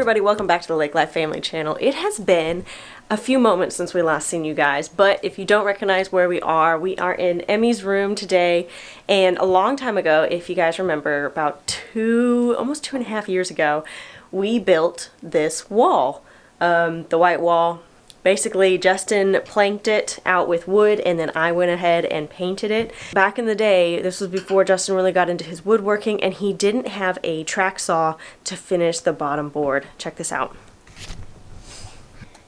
everybody, welcome back to the Lake Life Family channel. It has been a few moments since we last seen you guys, but if you don't recognize where we are in Emmy's room today. And a long time ago, if you guys remember, about almost 2.5 years ago, we built this wall, the white wall. Basically, Justin planked it out with wood, and then I went ahead and painted it. Back in the day, this was before Justin really got into his woodworking, and he didn't have a track saw to finish the bottom board. Check this out.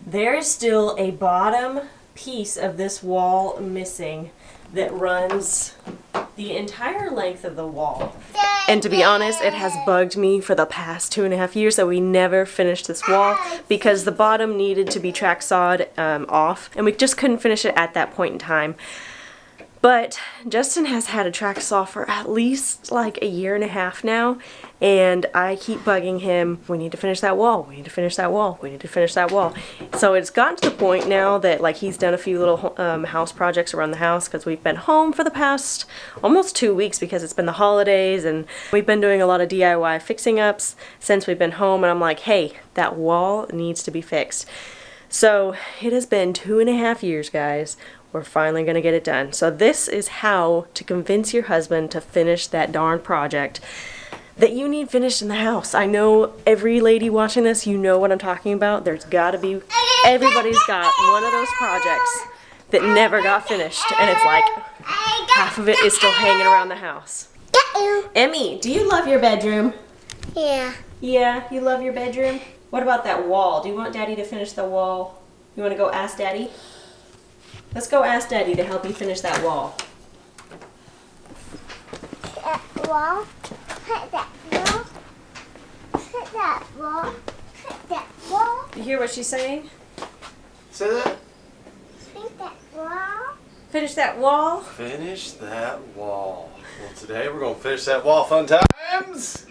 There is still a bottom piece of this wall missing that runs the entire length of the wall. And to be honest, it has bugged me for the past 2.5 years that we never finished this wall because the bottom needed to be track sawed off, and we just couldn't finish it at that point in time. But Justin has had a track saw for at least like 1.5 years now, and I keep bugging him, we need to finish that wall, we need to finish that wall, we need to finish that wall. So it's gotten to the point now that like he's done a few little house projects around the house because we've been home for the past almost 2 weeks because it's been the holidays, and we've been doing a lot of DIY fixing ups since we've been home, and I'm like, hey, that wall needs to be fixed. So it has been 2.5 years, guys. We're finally going to get it done. So this is how to convince your husband to finish that darn project that you need finished in the house. I know every lady watching this, you know what I'm talking about. There's got to be, everybody's got one of those projects that never got finished, and it's like half of it is still hanging around the house. Emmy, do you love your bedroom? Yeah. Yeah, you love your bedroom? What about that wall? Do you want Daddy to finish the wall? You want to go ask Daddy? Let's go ask Daddy to help you finish that wall. That wall. Hit that wall. Hit that wall. Hit that wall. You hear what she's saying? Say that. Hit that wall. Finish that wall? Finish that wall. Well, today we're going to finish that wall. Fun times?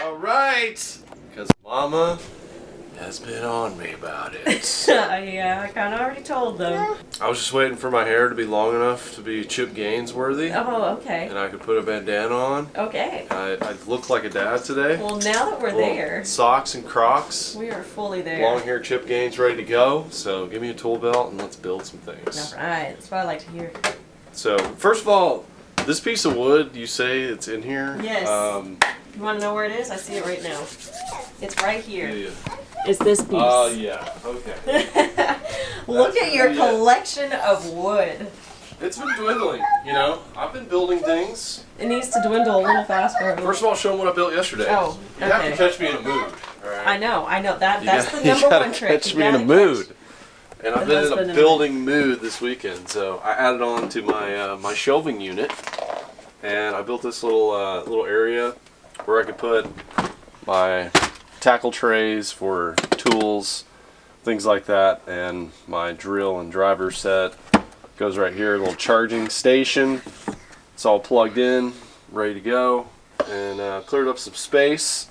All right. Because Mama has been on me about it. Yeah, I kind of already told them. I was just waiting for my hair to be long enough to be Chip Gaines worthy. Oh, okay. And I could put a bandana on. Okay. I look like a dad today. Well, now that we're there, Socks and Crocs. we are fully there. Long hair Chip Gaines ready to go. So give me a tool belt and let's build some things. All right, that's what I like to hear. So first of all, this piece of wood, you say it's in here? Yes. You want to know where it is? I see it right now. It's right here. Yeah. It's this piece. Yeah. Okay. Look at your collection of wood. It's been dwindling, you know. I've been building things. It needs to dwindle a little faster. First of all, show them what I built yesterday. Oh, You have okay. to catch me in a mood. All right? I know. That's the You number gotta one trick. Catch You me in a gotta mood. And I've the been in husband a in building mood this weekend, so I added on to my my shelving unit, and I built this little area where I could put my tackle trays for tools, things like that, and my drill and driver set goes right here. A little charging station. It's all plugged in, ready to go, and cleared up some space,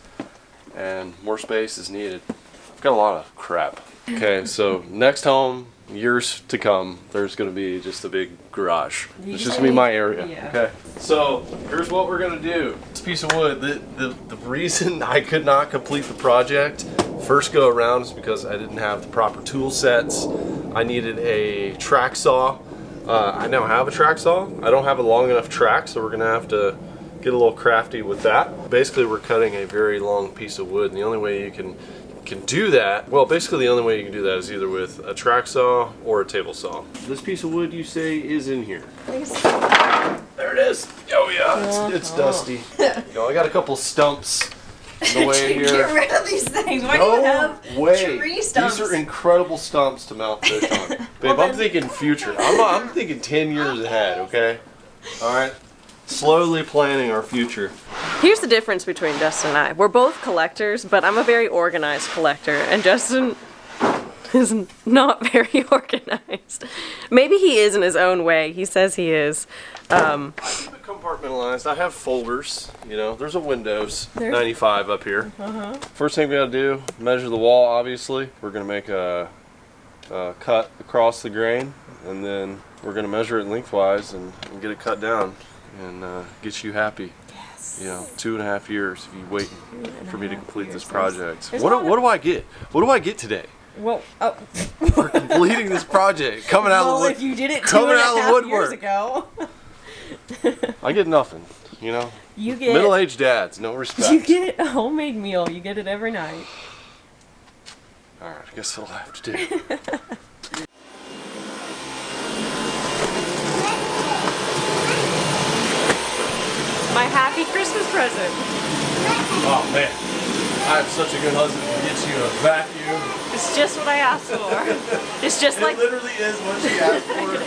and more space is needed. I've got a lot of crap. Okay, so next home, years to come, there's going to be just a big garage. It's just going to be my area. Yeah. Okay, so here's what we're going to do. This piece of wood, the reason I could not complete the project first go around is because I didn't have the proper tool sets. I needed a track saw. I now have a track saw. I don't have a long enough track, so we're going to have to get a little crafty with that. Basically, we're cutting a very long piece of wood, and the only way you can do that, well, basically the only way you can do that is either with a track saw or a table saw. This piece of wood, you say, is in here. There it is. Oh yeah, it's dusty. You know, I got a couple stumps in the way here. Get rid of these things. Why do you have tree stumps? These are incredible stumps to mount fish on. Babe, Well, I'm thinking future. I'm thinking 10 years ahead, okay? All right? Slowly planning our future. Here's the difference between Justin and I. We're both collectors, but I'm a very organized collector, and Justin is not very organized. Maybe he is in his own way. He says he is. I'm compartmentalized. I have folders. You know, there's a Windows 95 up here. First thing we gotta do, measure the wall. Obviously, we're gonna make a cut across the grain, and then we're gonna measure it lengthwise and get it cut down and get you happy. Yes. you know, 2.5 years if you wait for me to complete this project. There's What not do I get? What do I get today Well, oh. for completing this project? Coming out of the wood, if you did it coming out of the 2.5 woodwork. years ago. I get nothing, you know. You get Middle-aged dads, no respect. You get a homemade meal. You get it every night. All right, I guess that'll have to do. My happy Christmas present. Oh man, I am such a good husband to get you a vacuum. It's just what I asked for. It's just It like literally is what she asked for.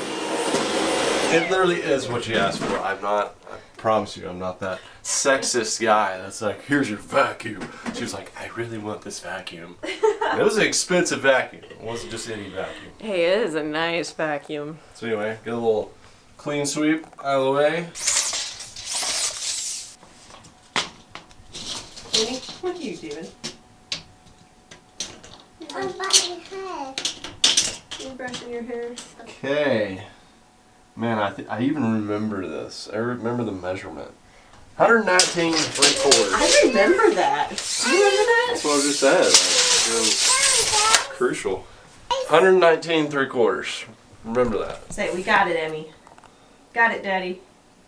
It literally is what you asked for. I promise you, I'm not that sexist guy that's like, here's your vacuum. She was like, I really want this vacuum. And it was an expensive vacuum. It wasn't just any vacuum. Hey, it is a nice vacuum. So anyway, get a little clean sweep out of the way. Emmie, what are you doing? I'm brushing hair. You brushing your hair? Okay. Man, I even remember this. I remember the measurement. 119 3/4. I remember that. Do you remember that? That's what I just said. Like, it was crucial. 119 3/4. Remember that. Say, we got it, Emmie. Got it, Daddy.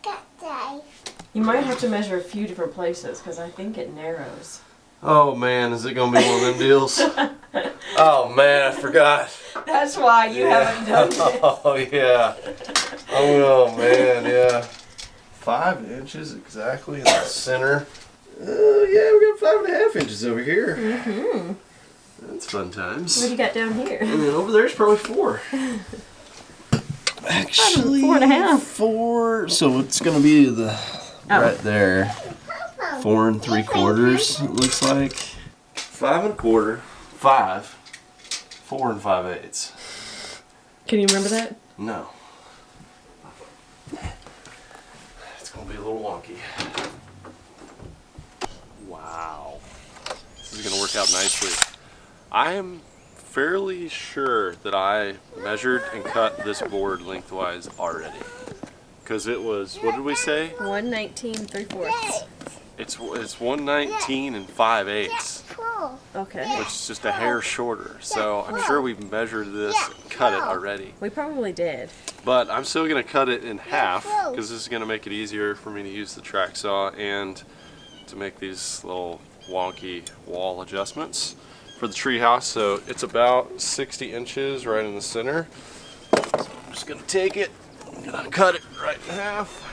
Got that. You might have to measure a few different places because I think it narrows. Oh man, is it gonna be one of them deals? Oh man, I forgot. That's why you haven't done it. Oh yeah. Oh man, yeah. 5 inches exactly in the center. Oh yeah, we got 5.5 inches over here. Mm-hmm. That's fun times. What do you got down here? And then over there's probably 4. Actually, 4.5. 4. So it's gonna be the right there. 4 3/4. It looks like 5 1/4. 5. 4 5/8. Can you remember that? No. It's gonna be a little wonky. Wow. This is gonna work out nicely. I am fairly sure that I measured and cut this board lengthwise already. Because it was, what did we say? 119 3/4. It's 119 5/8, Cool. Okay. which is just a hair shorter. So I'm sure we've measured this and cut it already. We probably did. But I'm still going to cut it in half because this is going to make it easier for me to use the track saw and to make these little wonky wall adjustments for the treehouse. So it's about 60 inches right in the center. So I'm just going to take it, I'm going to cut it right in half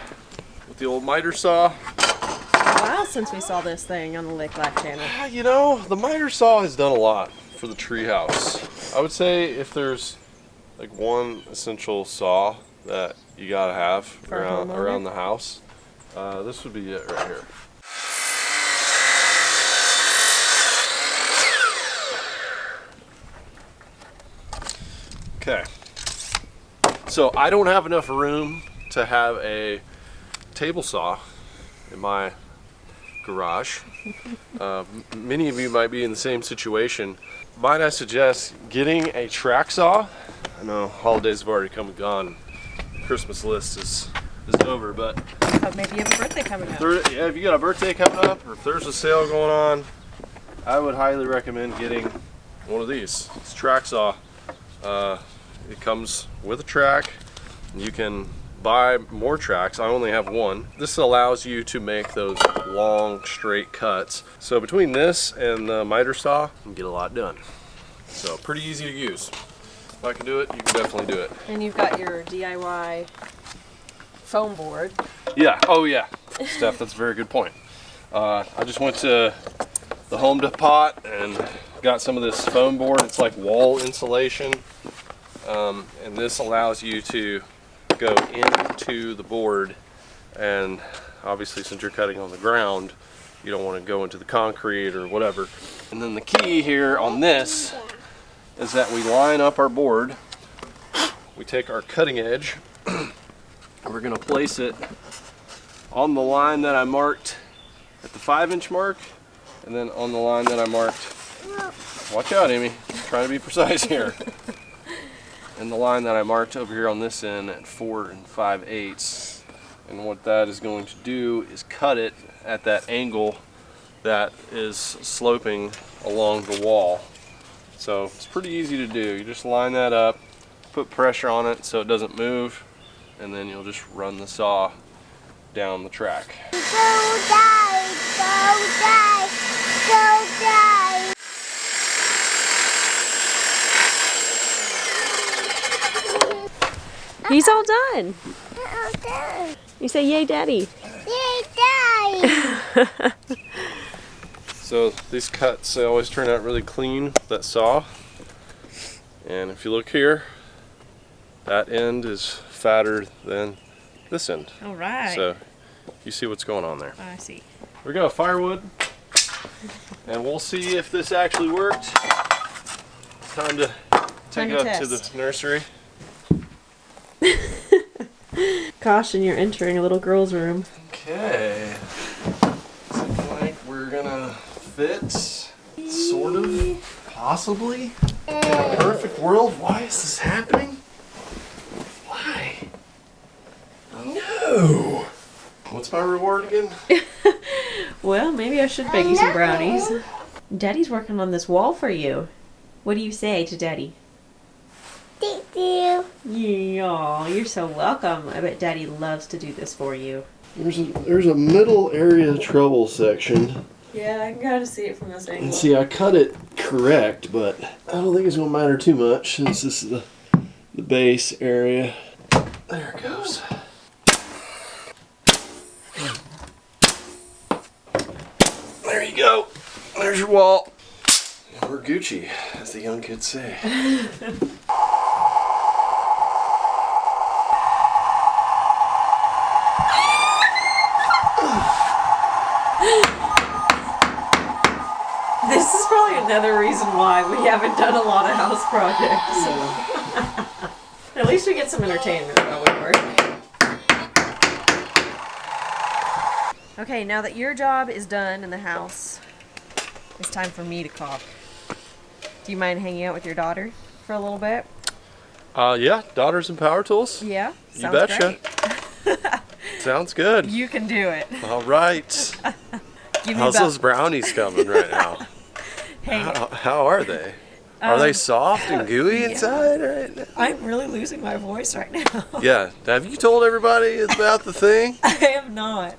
with the old miter saw. A while since we saw this thing on the Lick Lack channel. You know, the miter saw has done a lot for the treehouse. I would say if there's like one essential saw that you gotta have For a around the house, this would be it right here. Okay. So I don't have enough room to have a table saw in my garage. Many of you might be in the same situation. Might I suggest getting a track saw? I know holidays have already come and gone. Christmas list is over, but Maybe you have a birthday coming up. yeah, if you got a birthday coming up or if there's a sale going on, I would highly recommend getting one of these. It's a track saw. It comes with a track. You can buy more tracks. I only have one. This allows you to make those long straight cuts. So between this and the miter saw, you can get a lot done. So pretty easy to use. If I can do it, you can definitely do it. And you've got your DIY foam board. Yeah, oh yeah, Steph, that's a very good point. I just went to the Home Depot and got some of this foam board. It's like wall insulation, and this allows you to go into the board, and obviously since you're cutting on the ground, you don't want to go into the concrete or whatever. And then the key here on this is that we line up our board, we take our cutting edge, and we're going to place it on the line that I marked at the 5-inch mark, and then on the line that I marked, watch out Emmie, I'm trying to be precise here, and the line that I marked over here on this end at 4 5/8, And what that is going to do is cut it at that angle that is sloping along the wall. So it's pretty easy to do. You just line that up, put pressure on it so it doesn't move, and then you'll just run the saw down the track. Go die, go die, go die. He's all done. All done. You say, yay, Daddy. Yay, die. So these cuts, they always turn out really clean with that saw. And if you look here, that end is fatter than this end. All right. So you see what's going on there. I see. Here we go, firewood. And we'll see if this actually worked. It's time to take it up to the nursery. Caution, you're entering a little girl's room. Okay. Looks like we're gonna fit, sort of, possibly. In a perfect world, why is this happening? Why? No! What's my reward again? Well, maybe I should bake you some brownies. Daddy's working on this wall for you. What do you say to Daddy? Thank you. Yeah, you're so welcome. I bet Daddy loves to do this for you. There's a middle area trouble section. Yeah, I can kind of see it from this angle. And see, I cut it correct, but I don't think it's going to matter too much since this is the base area. There it goes. There you go. There's your wall. And we're Gucci, as the young kids say. This is probably another reason why we haven't done a lot of house projects. At least we get some entertainment while we work. Okay, now that your job is done in the house, it's time for me to caulk. Do you mind hanging out with your daughter for a little bit? Yeah, daughters and power tools. Yeah? You betcha. Sounds good. You can do it. All right. Give me How's about- those brownies coming right now? Hey, How are they? Are they soft and gooey inside right now? I'm really losing my voice right now. Yeah. Have you told everybody about the thing? I have not.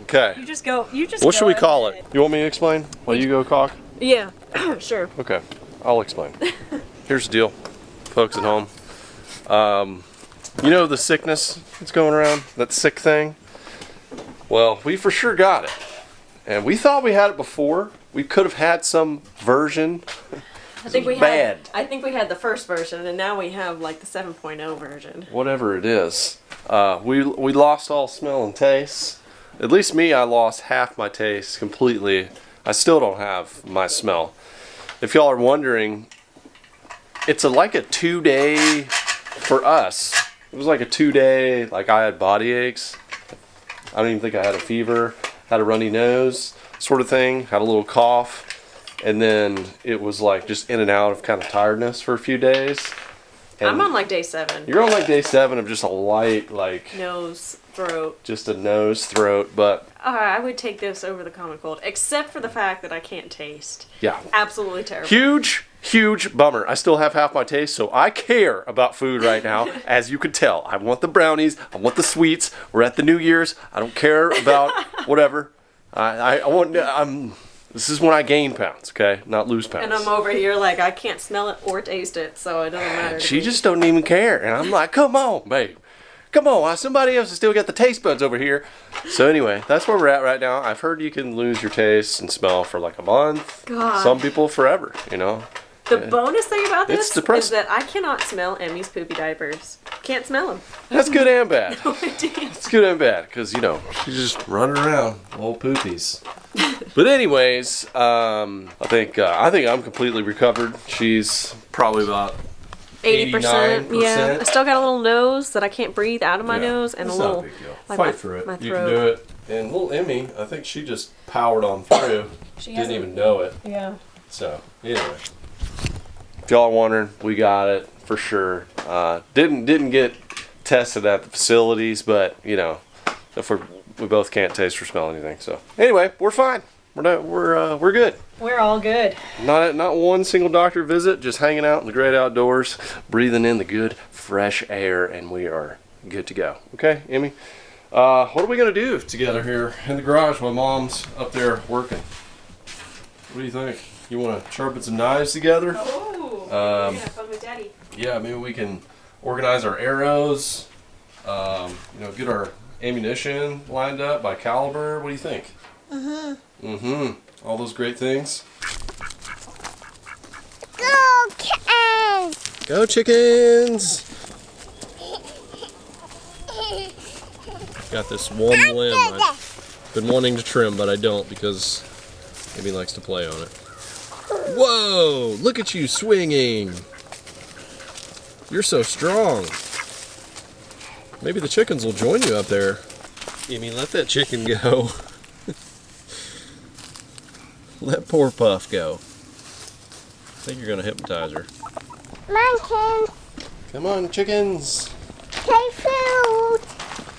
Okay. You just go. What should we call it? You want me to explain while you go caulk? Yeah, sure. Okay. I'll explain. Here's the deal, folks at home. You know the sickness that's going around? That sick thing? Well, we for sure got it. And we thought we had it before. We could have had some version. I think we bad. I think we had the first version, and now we have like the 7.0 version. Whatever it is. We lost all smell and taste. At least me, I lost half my taste completely. I still don't have my smell. If y'all are wondering, it's like a 2-day for us. It was like a 2-day, like I had body aches. I don't even think I had a fever, had a runny nose sort of thing, had a little cough, and then it was like just in and out of kind of tiredness for a few days. And I'm on like day 7. you're on like day 7 of just a light, like Nose, throat. just a nose, throat, but I would take this over the common cold, except for the fact that I can't taste. yeah. Absolutely terrible. Huge bummer. I still have half my taste, so I care about food right now, as you can tell. I want the brownies. I want the sweets. We're at the New Year's. I don't care about whatever. This is when I gain pounds, okay? Not lose pounds. And I'm over here like I can't smell it or taste it, so it doesn't matter. She just don't even care. And I'm like, come on, babe. Come on, somebody else has still got the taste buds over here. So anyway, that's where we're at right now. I've heard you can lose your taste and smell for like a month. God. Some people forever, you know. The bonus thing about It's this is depressing. that I cannot smell Emmy's poopy diapers. Can't smell them. That's good and bad. No idea. It's good and bad because, you know, she's just running around, old poopies. But anyways, I think I'm completely recovered. She's probably about 80%. 89%. Yeah. I still got a little nose that I can't breathe out of my Yeah, nose, and it's a not little big deal. like Fight my, through it. my You throat. can do it. And little Emmy, I think she just powered on through. She Didn't hasn't- even know it. Yeah. So anyway, if y'all are wondering, we got it for sure. Didn't get tested at the facilities, but you know, If we both can't taste or smell anything. So anyway, we're fine. We're good. We're all good. Not one single doctor visit, just hanging out in the great outdoors, breathing in the good fresh air, and we are good to go. Okay, Emmy? What are we gonna do together here in the garage while Mom's up there working? What do you think? You want to sharpen some knives together? Oh, we're gonna have fun with Daddy. Yeah, maybe we can organize our arrows. Get our ammunition lined up by caliber. What do you think? All those great things. Go, kittens! Go chickens! Got this one limb I've been wanting to trim, but I don't because Amy likes to play on it. Whoa! Look at you swinging! You're so strong. Maybe the chickens will join you up there. Amy, let that chicken go. Let poor Puff go. I think you're gonna hypnotize her. Monkey, Come on, chickens. take food.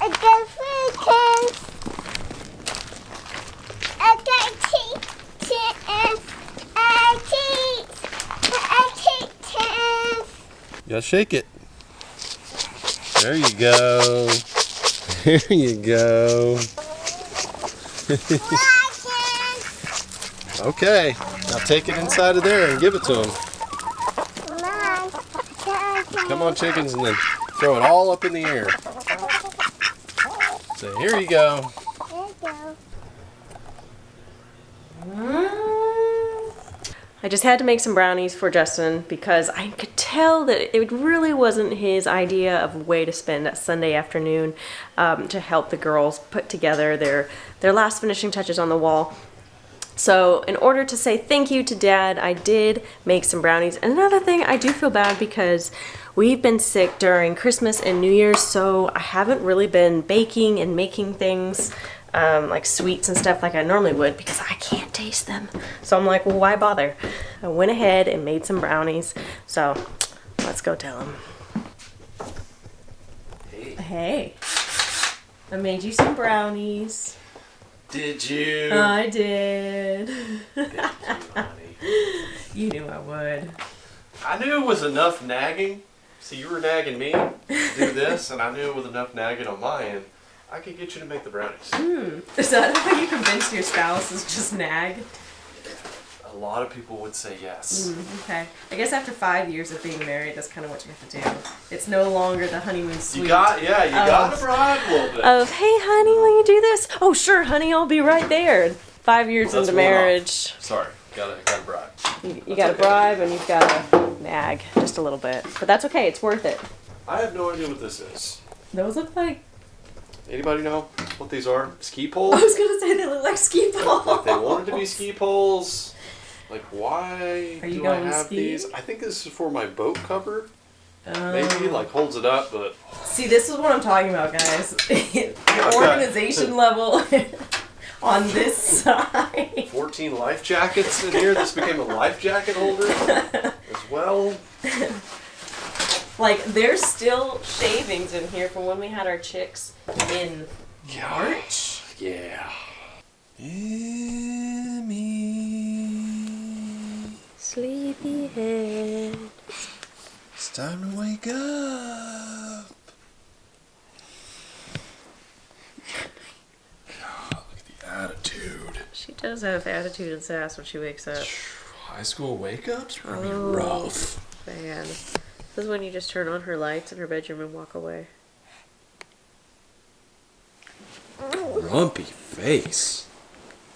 I get food, kids. I get chickens. I chickens. You gotta shake it. There you go. There you go. Okay, now take it inside of there and give it to him. Come on, chickens, and then throw it all up in the air. So here you go. I just had to make some brownies for Justin because I could tell that it really wasn't his idea of a way to spend that Sunday afternoon to help the girls put together their last finishing touches on the wall. So in order to say thank you to Dad, I did make some brownies. And another thing, I do feel bad because we've been sick during Christmas and New Year's, so I haven't really been baking and making things like sweets and stuff like I normally would because I can't taste them. So I'm like, well, why bother? I went ahead and made some brownies. So let's go tell him. Hey, I made you some brownies. Did you? I did. Thank you, honey. You knew I would. I knew it was enough nagging. See, you were nagging me to do this, and I knew it was enough nagging on my end. I could get you to make the brownies. Is that how you convinced your spouse is just nag? A lot of people would say yes. Okay. I guess after 5 years of being married, that's kind of what you have to do. It's no longer the honeymoon suite. You got to bribe a little bit. Of, hey, honey, will you do this? Oh, sure, honey, I'll be right there. 5 years into marriage. Sorry, got to bribe. You got to bribe and you've got to nag just a little bit. But that's okay. It's worth it. I have no idea what this is. Those look like... Anybody know what these are? Ski poles? I was going to say they look like ski poles. Like they wanted to be ski poles. Like, why Are you do I going have skiing? these? I think this is for my boat cover. Maybe, like, holds it up, but... See, this is what I'm talking about, guys. The organization level on this side. 14 life jackets in here. This became a life jacket holder as well. Like, there's still shavings in here from when we had our chicks in March. Yeah. Emmie. Sleepyhead. It's time to wake up. God, look at the attitude. She does have attitude and sass when she wakes up. High school wake-ups are gonna be rough. Man. This is when you just turn on her lights in her bedroom and walk away. Grumpy face.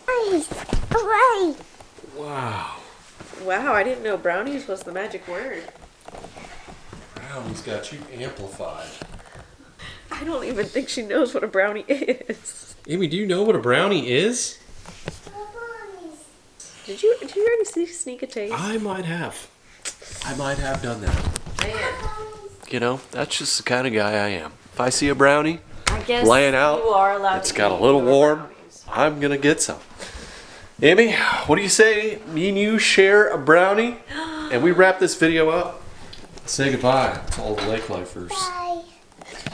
Away. Wow. Wow, I didn't know brownies was the magic word. Brown's got you amplified. I don't even think she knows what a brownie is. Amy, do you know what a brownie is? Did you already sneak a taste? I might have done that. Man. You know, that's just the kind of guy I am. If I see a brownie I guess laying out, you are allowed it's to got a eat little your warm, brownies. I'm gonna get some. Emmie, what do you say? Me and you share a brownie, and we wrap this video up. Say goodbye to all the lake lifers. Bye.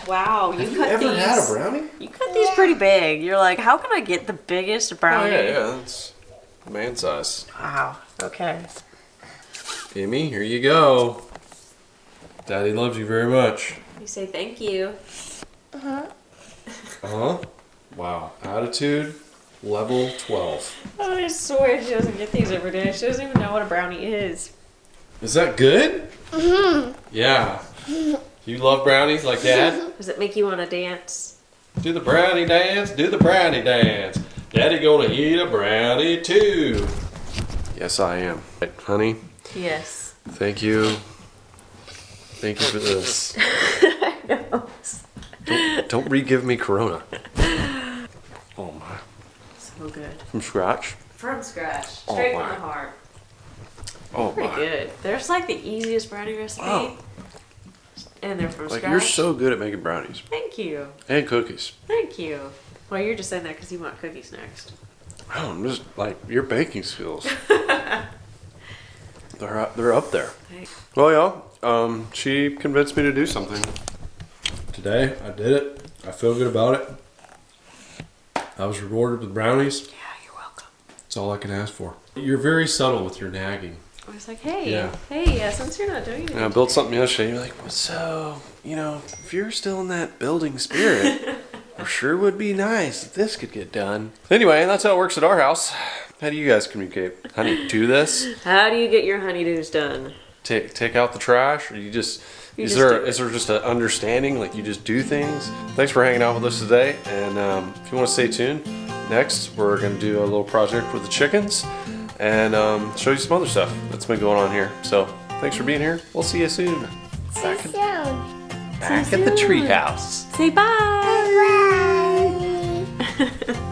Wow, Have you ever had a brownie? You cut these pretty big. You're like, how can I get the biggest brownie? Oh, yeah, that's man size. Wow, okay. Emmie, here you go. Daddy loves you very much. You say thank you. Uh-huh. Wow. Attitude level 12. I swear she doesn't get these every day. She doesn't even know what a brownie is. Is that good? Yeah. You love brownies like Dad? Does it make you want to dance? Do the brownie dance, do the brownie dance. Daddy gonna eat a brownie too. Yes, I am. Honey, Yes. thank you. Thank you for this. Don't re-give me Corona. Oh my. So good. From scratch? From scratch. Oh, Straight my. from the heart. Oh Pretty my. good. There's like the easiest brownie recipe. Oh. And they're from Like scratch. you're so good at making brownies. Thank you. And cookies. Thank you. Well, you're just saying that because you want cookies next. Oh, I'm just like your baking skills. They're up there. Thanks. Well, y'all, she convinced me to do something. Today, I did it. I feel good about it. I was rewarded with brownies. Yeah, you're welcome. That's all I can ask for. You're very subtle with your nagging. I was like, hey, Yeah. hey, since you're not doing anything. And I built something yesterday. You're like, well, so, if you're still in that building spirit, it sure would be nice if this could get done. Anyway, that's how it works at our house. How do you guys communicate? Honey, do this? How do you get your honeydews done? Take out the trash, or you just... Is there just an understanding, like you just do things? Thanks for hanging out with us today, and if you want to stay tuned, next we're going to do a little project with the chickens and show you some other stuff that's been going on here. So thanks for being here. We'll see you soon. Back at the treehouse. Say bye. Bye.